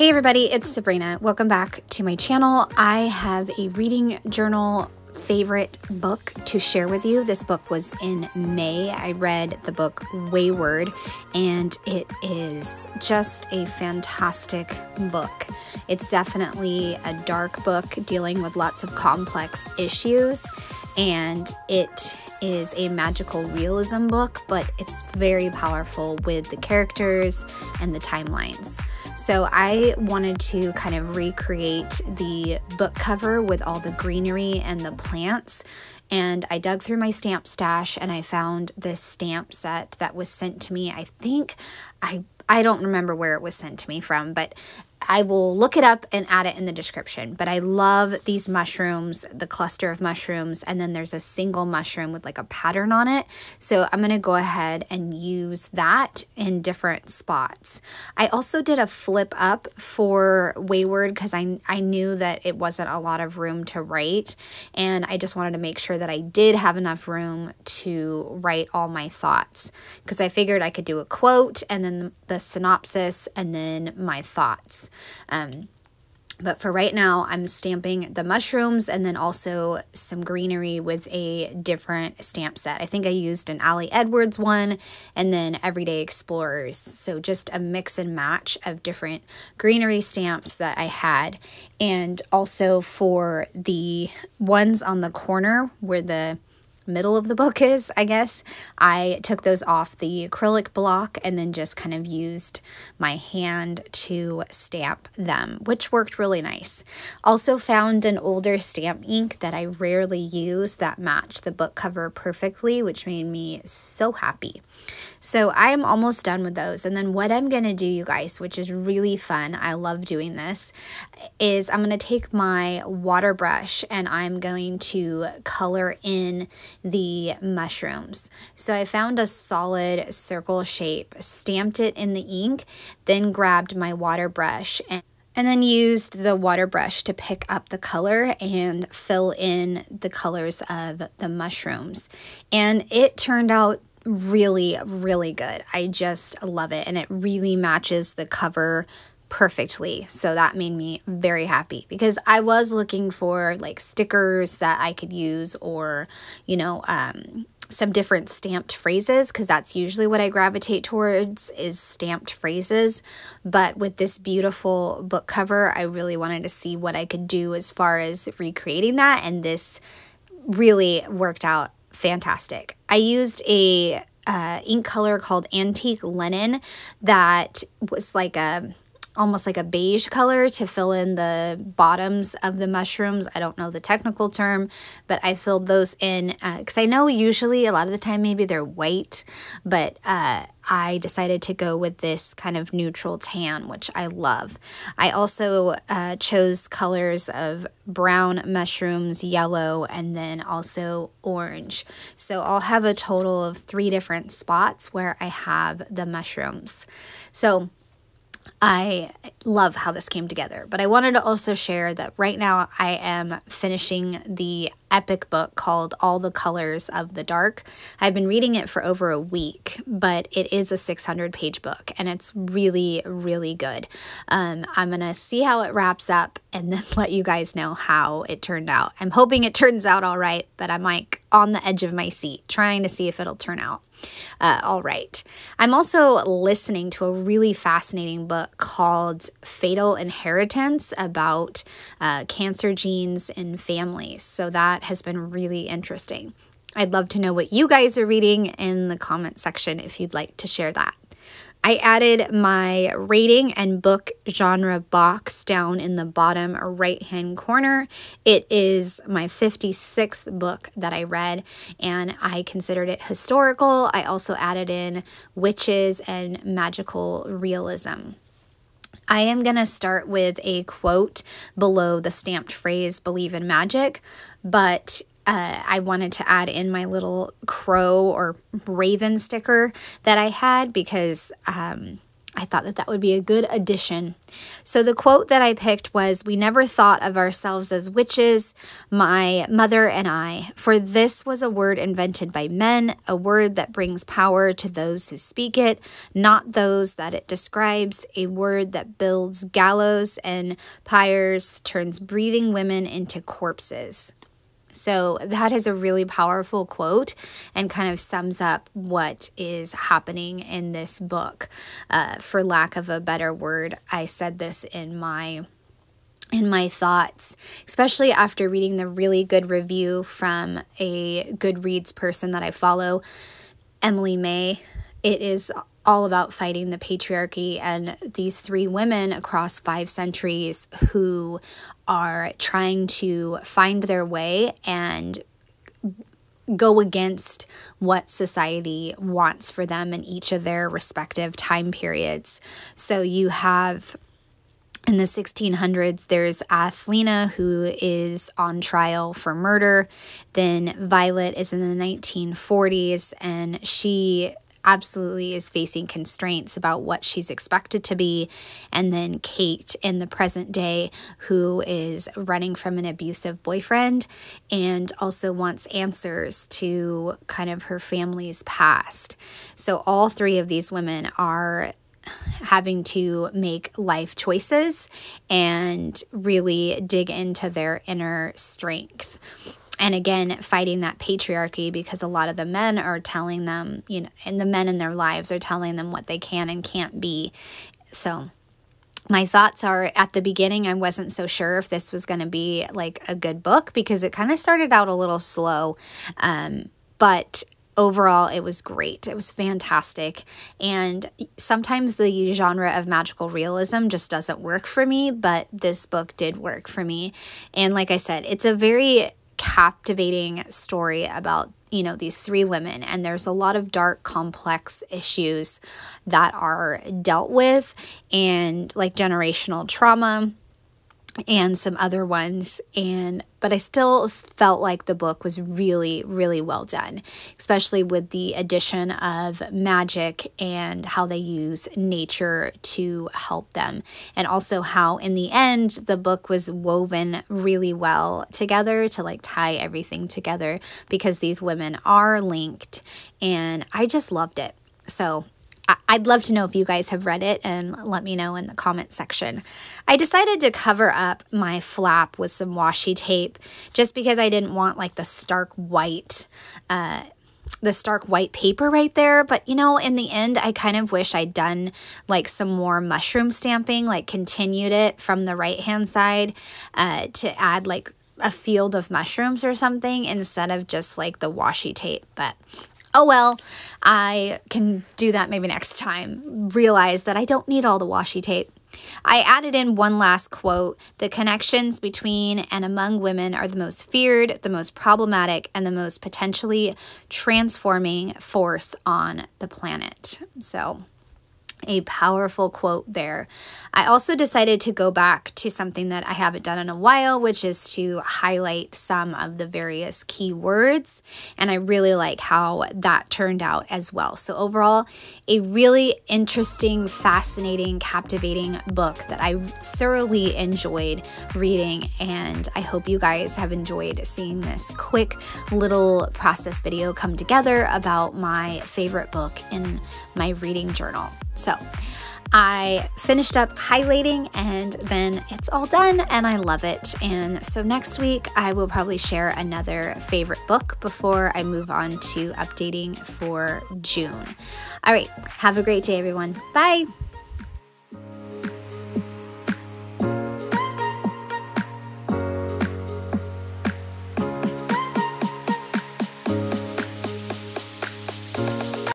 Hey everybody, it's Sabrina. Welcome back to my channel. I have a reading journal favorite book to share with you. This book was in May. I read the book Wayward, and it is just a fantastic book. It's definitely a dark book dealing with lots of complex issues, and it is a magical realism book, but it's very powerful with the characters and the timelines. So I wanted to kind of recreate the book cover with all the greenery and the plants. And I dug through my stamp stash and I found this stamp set that was sent to me. I think, I don't remember where it was sent to me from, but I will look it up and add it in the description. But I love these mushrooms, the cluster of mushrooms, and then there's a single mushroom with like a pattern on it. So I'm going to go ahead and use that in different spots. I also did a flip up for Wayward because I knew that it wasn't a lot of room to write, and I just wanted to make sure that I did have enough room to write all my thoughts, because I figured I could do a quote and then the synopsis and then my thoughts. But for right now, I'm stamping the mushrooms and then also some greenery with a different stamp set. I think I used an Ali Edwards one and then Everyday Explorers. So just a mix and match of different greenery stamps that I had. And also for the ones on the corner where the middle of the book is, I guess, I took those off the acrylic block and then just kind of used my hand to stamp them, which worked really nice. Also found an older stamp ink that I rarely use that matched the book cover perfectly, which made me so happy. So I'm almost done with those. And then what I'm going to do, you guys, which is really fun, I love doing this, is I'm going to take my water brush and I'm going to color in the mushrooms. So I found a solid circle shape, stamped it in the ink, then grabbed my water brush and then used the water brush to pick up the color and fill in the colors of the mushrooms. And it turned out really, really good. I just love it, and it really matches the cover perfectly. So that made me very happy, because I was looking for like stickers that I could use, or some different stamped phrases, because that's usually what I gravitate towards, is stamped phrases. But with this beautiful book cover, I really wanted to see what I could do as far as recreating that, and this really worked out fantastic. I used a ink color called Antique Linen that was like almost like a beige color to fill in the bottoms of the mushrooms. I don't know the technical term, but I filled those in because I know usually a lot of the time maybe they're white, but I decided to go with this kind of neutral tan, which I love. I also chose colors of brown mushrooms, yellow, and then also orange. So I'll have a total of 3 different spots where I have the mushrooms. So I love how this came together, but I wanted to also share that right now I am finishing the epic book called All the Colors of the Dark. I've been reading it for over a week, but it is a 600-page book, and it's really, really good. I'm going to see how it wraps up and then let you guys know how it turned out. I'm hoping it turns out all right, but I'm like on the edge of my seat trying to see if it'll turn out all right. I'm also listening to a really fascinating book called Fatal Inheritance about cancer genes in families. So that has been really interesting. I'd love to know what you guys are reading in the comment section if you'd like to share that. I added my rating and book genre box down in the bottom right-hand corner. It is my 56th book that I read, and I considered it historical. I also added in witches and magical realism. I am going to start with a quote below the stamped phrase, "Believe in magic," but I wanted to add in my little crow or raven sticker that I had, because I thought that would be a good addition. So the quote that I picked was, "We never thought of ourselves as witches, my mother and I, for this was a word invented by men, a word that brings power to those who speak it, not those that it describes, a word that builds gallows and pyres, turns breathing women into corpses." So that is a really powerful quote and kind of sums up what is happening in this book. For lack of a better word, I said this in my thoughts, especially after reading the really good review from a Goodreads person that I follow, Emily May. It is all about fighting the patriarchy and these 3 women across 5 centuries who are trying to find their way and go against what society wants for them in each of their respective time periods. So you have, in the 1600s, there's Athelina, who is on trial for murder. Then Violet is in the 1940s, and she absolutely is facing constraints about what she's expected to be. And then Kate in the present day, who is running from an abusive boyfriend and also wants answers to kind of her family's past. So all 3 of these women are having to make life choices and really dig into their inner strength. And again, fighting that patriarchy, because a lot of the men are telling them, and the men in their lives are telling them what they can and can't be. So my thoughts are, at the beginning, I wasn't so sure if this was going to be like a good book, because it kind of started out a little slow. But overall, it was great. It was fantastic. And sometimes the genre of magical realism just doesn't work for me, but this book did work for me. And like I said, it's a very captivating story about, these 3 women, and there's a lot of dark, complex issues that are dealt with, and like generational trauma and some other ones. But I still felt like the book was really, really well done, especially with the addition of magic and how they use nature to help them. And also how in the end, the book was woven really well together to like tie everything together, because these women are linked, and I just loved it. So I'd love to know if you guys have read it, and let me know in the comment section. I decided to cover up my flap with some washi tape just because I didn't want like the stark white paper right there. But in the end, I kind of wish I'd done like some more mushroom stamping, like continued it from the right hand side to add like a field of mushrooms or something instead of just like the washi tape. But oh well, I can do that maybe next time. Realize that I don't need all the washi tape. I added in one last quote: "The connections between and among women are the most feared, the most problematic, and the most potentially transforming force on the planet." So, a powerful quote there. I also decided to go back to something that I haven't done in a while, which is to highlight some of the various keywords, and I really like how that turned out as well. So overall, a really interesting, fascinating, captivating book that I thoroughly enjoyed reading, and I hope you guys have enjoyed seeing this quick little process video come together about my favorite book in my reading journal. So I finished up highlighting, and then it's all done, and I love it. And so next week I will probably share another favorite book before I move on to updating for June. All right, have a great day, everyone. Bye.